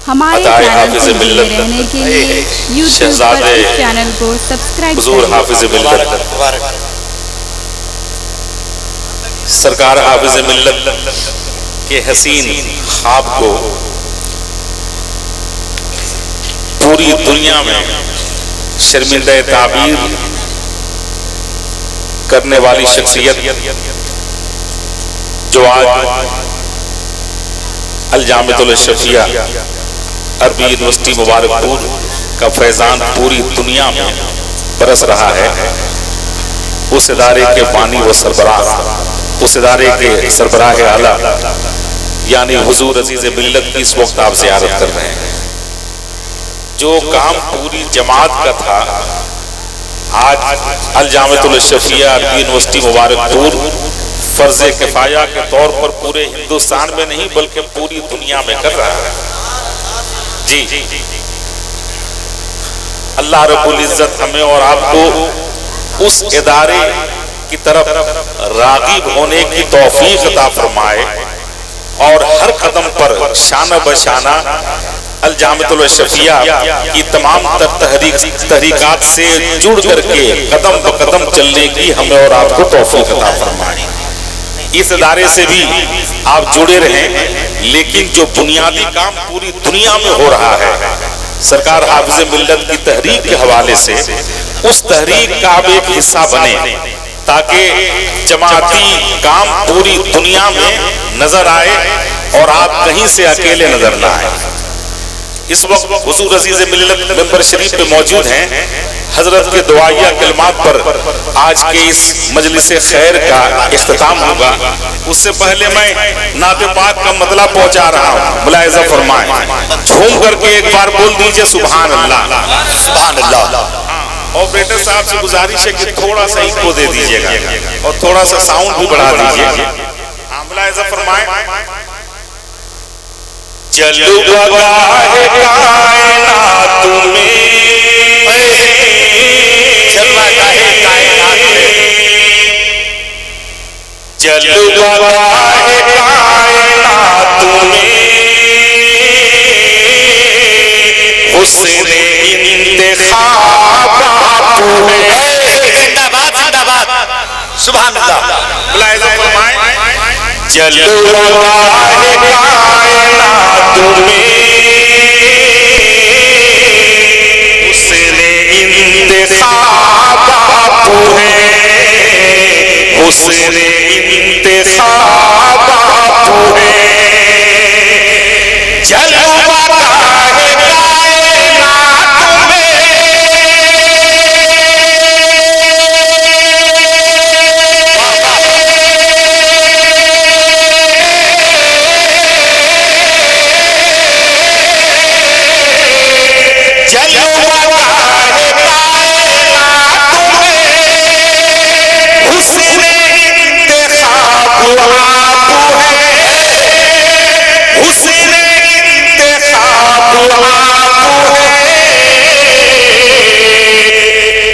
हमारे चैनल से जुड़े रहने के लिए यूट्यूब पर इस चैनल को सब्सक्राइब हुजूर हाफिज़ मिल्लत सरकार हाफिज़ मिल्लत के हसीन ख्वाब को पूरी दुनिया में शर्मिंदा ताबीर करने वाली शख्सियत जो आज अल-जामिअतुल अशरफिया अरबी यूनिवर्सिटी मुबारकपुर का फैजान पूरी दुनिया में बरस रहा है, उस इदारे के बानी व सरबराह, उस इदारे के सरबराह आला यानी हुजूर अजीज मिल्लत की इस वक्त आप ज़ियारत कर रहे हैं। जो काम पूरी जमात का था आज अल-जामिअतुल अशरफिया अरबी यूनिवर्सिटी मुबारकपुर फर्ज किफाया के तौर पर पूरे हिंदुस्तान में नहीं बल्कि पूरी दुनिया में कर रहा है। जी अल्लाह रब्बुल इज्जत हमें और आपको उस इदारे की तरफ राग़िब होने की तौफीक अता फरमाए और हर कदम पर शाना बशाना अल-जामिअतुल अशरफिया की तमाम तहरीकात से जुड़ करके कदम ब कदम चलने की हमें और आपको तौफीक अता फरमाए। इस इदारे से भी आप जुड़े रहें, लेकिन जो बुनियादी काम पूरी दुनिया में हो रहा है सरकार हाफिज़ मिल्लत की तहरीक के हवाले से, उस तहरीक का आप एक हिस्सा बने ताकि जमाती काम पूरी दुनिया में नजर आए और आप कहीं से अकेले नजर ना आए। इस वक्त हुजूर अजीज मिल्लत मिंबर शरीफ पे मौजूद हैं। हजरत के दुआया कलमात पर आज के इस मजलिस खैर का इख्तिताम होगा। उससे पहले मैं नाते पाक का मतलब पहुंचा रहा हूँ, मुलाहिज़ा फरमाएं, झूम करके एक बार बोल दीजिए सुभान अल्लाह, सुभान अल्लाह। और बेटे साहब से गुजारिश है कि थोड़ा सा इको दे दीजिएगा और थोड़ा सा साउंड भी बढ़ा दीजिएगा। मुलाहिज़ा फरमाएं, चलो बगाहे कायनात में, चलवा गाहे कायनात में, चलो बगाहे कायनात में, हुस्ने इंतिखाब तू है। जिंदाबाद जिंदाबाद, सुभान अल्लाह। मुलाहिज़ा फरमाएं, चलो बगाहे कायनात में, हुस्ने इंतिखाब तू है, हुस्ने इंतिखाब तू है। चलो बगाहे कायनात में,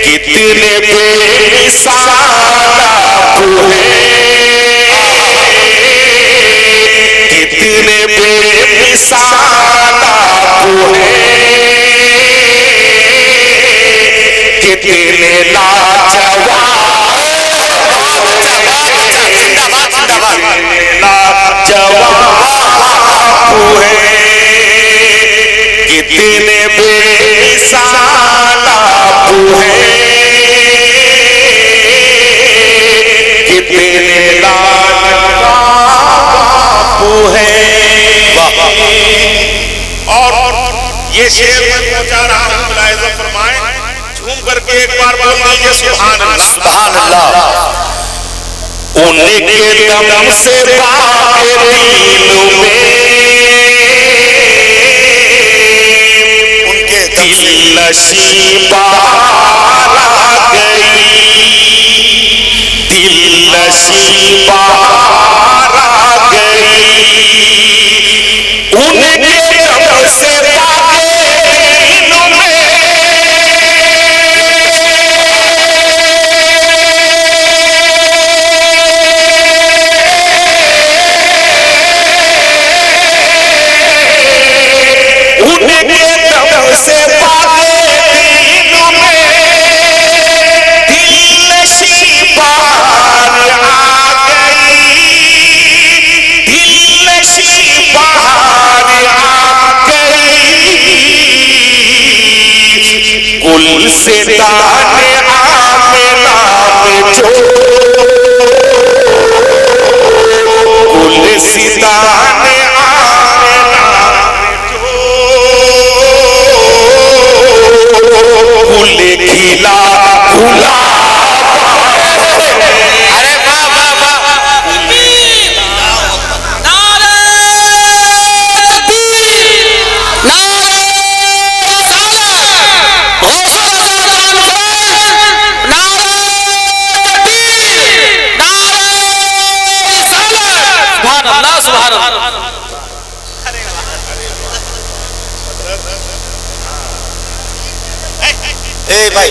कितने बेमिसाल तू है, कितने बेमिसाल तू है, कितने लाजवाब, लाजवाब तू है, कितने बेमिसाल तू है, कितने लाजवाब तू है। और ये शेर मैं पहुंचा रहा हूं, मुलाहिज़ा फरमाएं, झूम करके एक बार बोल दीजिए सुभान अल्लाह, सुभान अल्लाह। उनके दम से बाके दिलों में, उनके दिल नशीबा गई, दिल नशीबा गई, उनके दम से बाके दिलों में, ए भाई,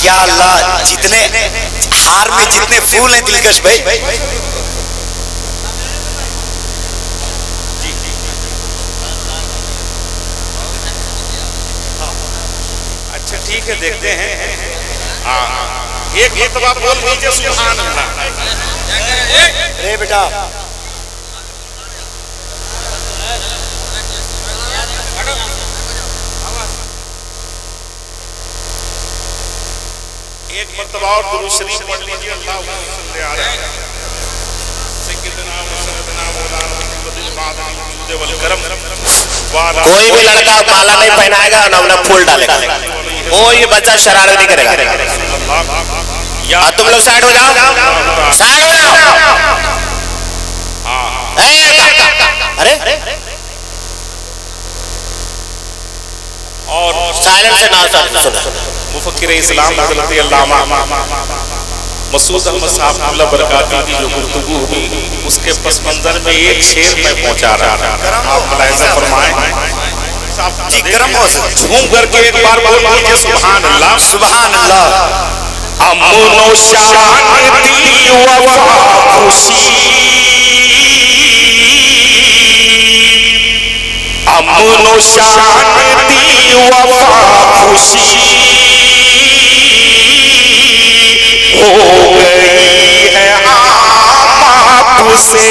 या अल्लाह, जितने हार में जितने फूल हैं दिलकश भाई। अच्छा ठीक है, देखते हैं। एक मरतबा बोल दीजिए सुभान अल्लाह। अरे बेटा, एक मरतबा और दुरूद शरीफ पढ़ लीजिए। अल्लाहुम्मा सल्ली अला सय्यिदना व सय्यदना मौलाना मुहम्मदिल मादनी वल करम। कोई भी लड़का माला नहीं पहनाएगा ना अपना फूल डालेगा, कोई बच्चा शरारत नहीं करेगा। तुम लोग साइड हो जाओ, साइड हो जाओ। अरे और साइलेंट से ना सुना। मुफक्किर इस्लाम हज़रत अल्लामा मसूद अहमद साहब अल्लाह बरकातहू की जो गुफ्तगू हुई, उसके पस मंजर में एक शेर में पहुंचा रहा था। आप मुलाहिज़ा फरमाएं जी, गरम हो झूम करके एक बार बोल दीजिए सुभान अल्लाह। सुभान अल्लाह। अमनो शांति वफा खुशी, अमनो शांति वफा खुशी हो गई है आपसे,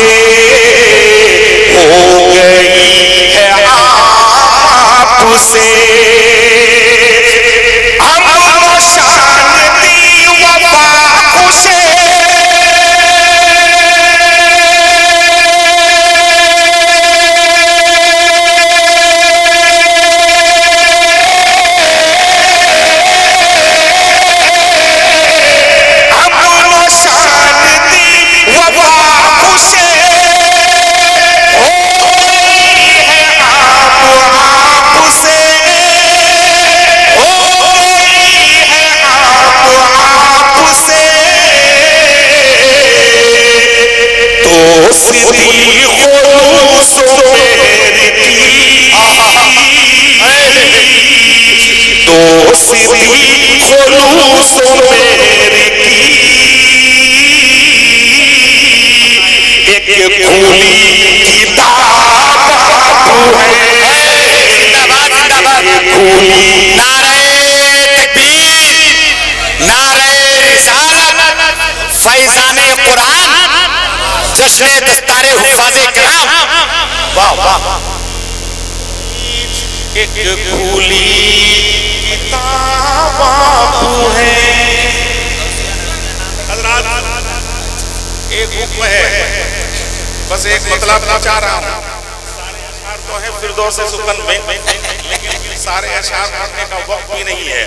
हो गई है आपसे। अमनो शांति वफा खुशी फैजाने कुरान, जश्ने दस्तारे हुफ़ाज़े किराम। वाह वाह। एक खुली किताब आपू है। एक हुक्म है, बस एक मतलब पहुंचा रहा हूँ। तो है फिरदौस सुकन में, लेकिन सारे अशआर पढ़ने का वक्त भी नहीं है।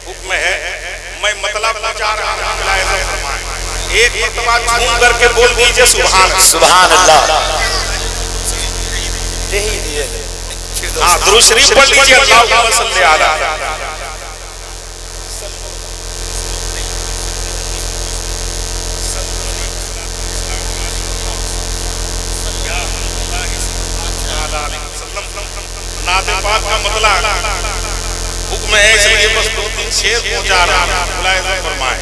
हुक्म है, मैं मतलब पहुंचा रहा हूँ। एक मरतबा झूम करके बोल दीजिए सुभान सुभान अल्लाह। हाँ, दुरूद शरीफ पढ़ लीजिए। अल्लाहुम्मा सल्ली अला नाते पाक का मतलब हुक्म है, इसलिए बस 2-3 शेर पहुंचा रहा हूं। मुलाहिज़ा फरमाएं।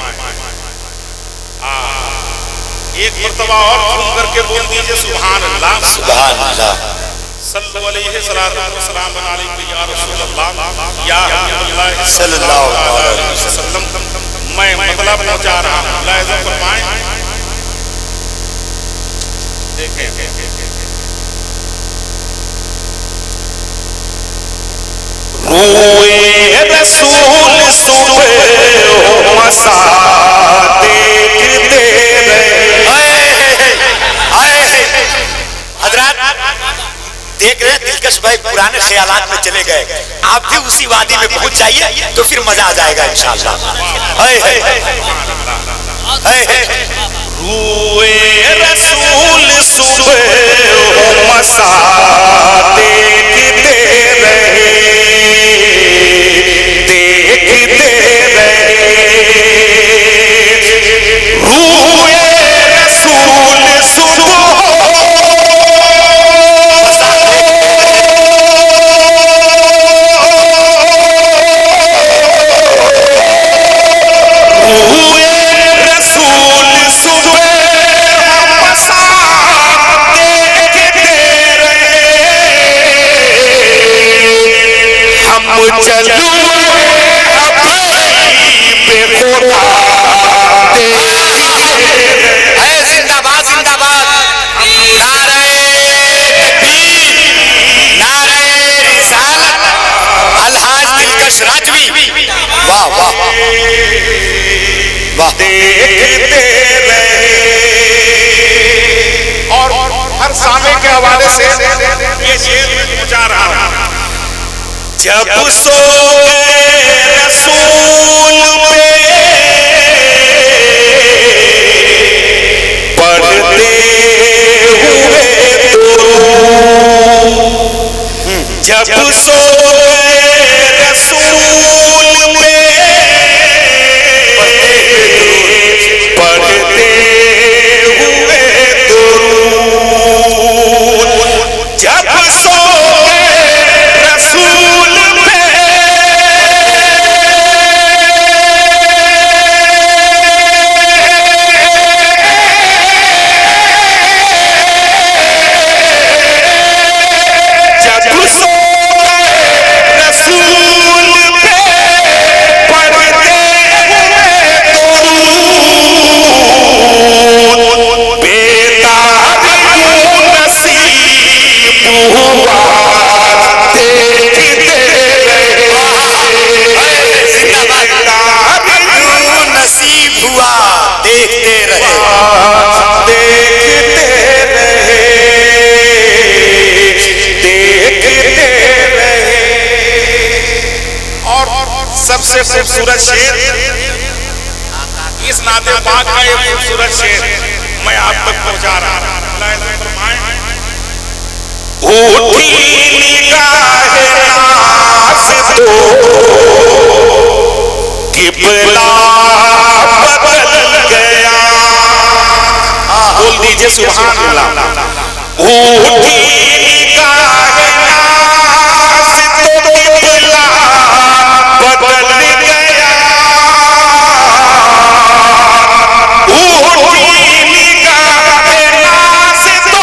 एक मरतबा और झूम करके बोल दीजिए सुभान अल्लाह। सुभान अल्लाह। सल्लल्लाहु अलैहि वसल्लम या रसूलल्लाह या हबीबल्लाह सल्लल्लाहु अलैहि वसल्लम। मैं मतलब पहुंचा रहा हूं। मुलाहिज़ा फरमाएं। देखें, रूए रसूल सुबह मसा देखते हजरत देख रहे दिलकश भाई पुराने ख्यालात में चले गए। आप भी उसी वादी में पहुंच जाइए तो फिर मजा आ जाएगा इंशाअल्लाह। रूए रसूल सुबह मसा देखते रहे, देखते रहे। रूए रसूल सुबह चलूं जिंदाबाद जिंदाबाद, नारे तकबीर, नारे रिसालत, अलहाज दिलकश राजवी। वाह वाह वाह। देखते रहे। और हर सामे के हवाले से ये शेर में जा रहा हूं। जब सो गए रसूल पे पढ़ते हुए दुरूद, जब सो गए रसूल पे पढ़ते हुए दुरूद, जब सो गए रसूल पे नसीब हुआ, देखते रहे, देखते रहे, देखते रहे। और सबसे खूबसूरत शेर, इस नाते पाक का एक खूबसूरत शेर मैं आप तक पहुंचा रहा हूं। उठी निगाहे नाज़ तो किबला बदल गया। बोल दीजिए सुभान अल्लाह। उठी निगाहे नाज़ तो किबला बदल गया। उठी निगाहे नाज़ तो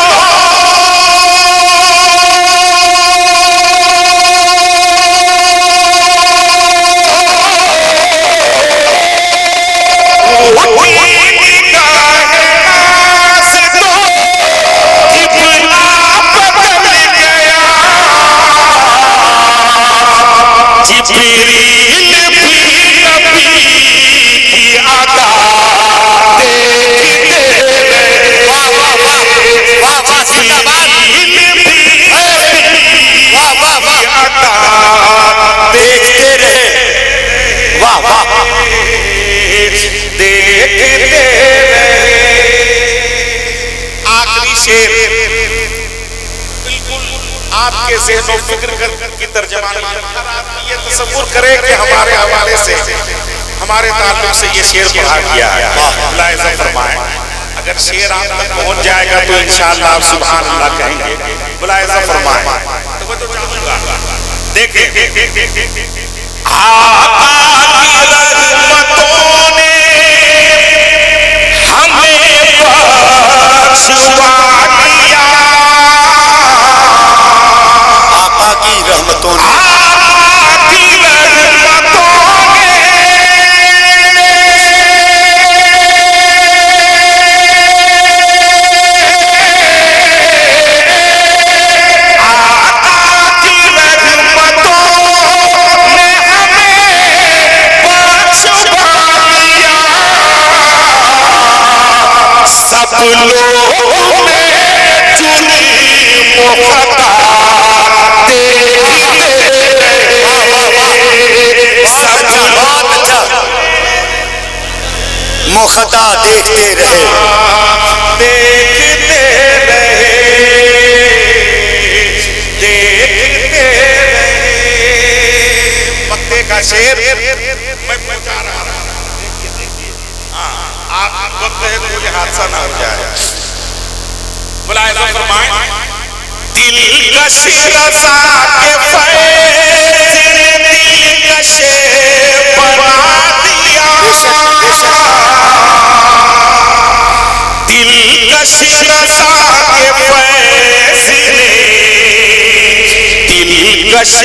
देखते रहे। वाह वाह, देखते रहे। आखिरी शेर बिल्कुल आपके ज़हन और फिक्र की तर्जमानी। ये तसव्वुर करें कि हमारे हवाले से, हमारे ताल्लुक से ये शेर पढ़ा गया है। मुलाहिज़ा फरमाएं, अगर शेर आप तक पहुंच जाएगा तो इंशाअल्लाह आप सुभान अल्लाह कहेंगे। मुलाहिज़ा फरमाएं, देखिए आका की रहमतों ने हमें बख्शवा दिया। आका की रहमतों ने, आका की रहमतों ने सब लोगों ने चुनी मुखता देखते रहे। सब बहुत अच्छा, मुखता देखते रहे, देखते रहे, देखते रहे। पत्ते का शेर मैं पहुंचा रहा हूं। आप वक्त है कोई हादसा ना हो जाए। मुलाहिज़ा फरमाएं, दिलकश रज़ा के फैज़ ने दिलकश बना दिया। दिलकश रज़ा के फैज़ ने दिलकश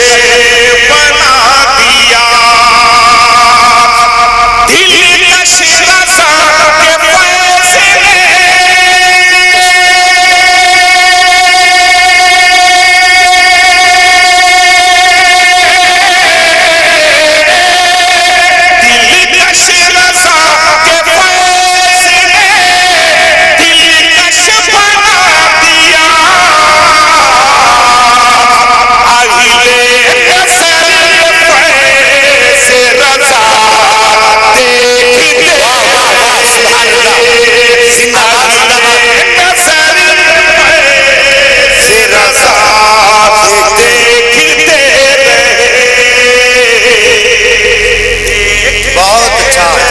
बना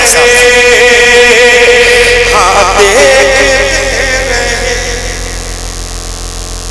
सब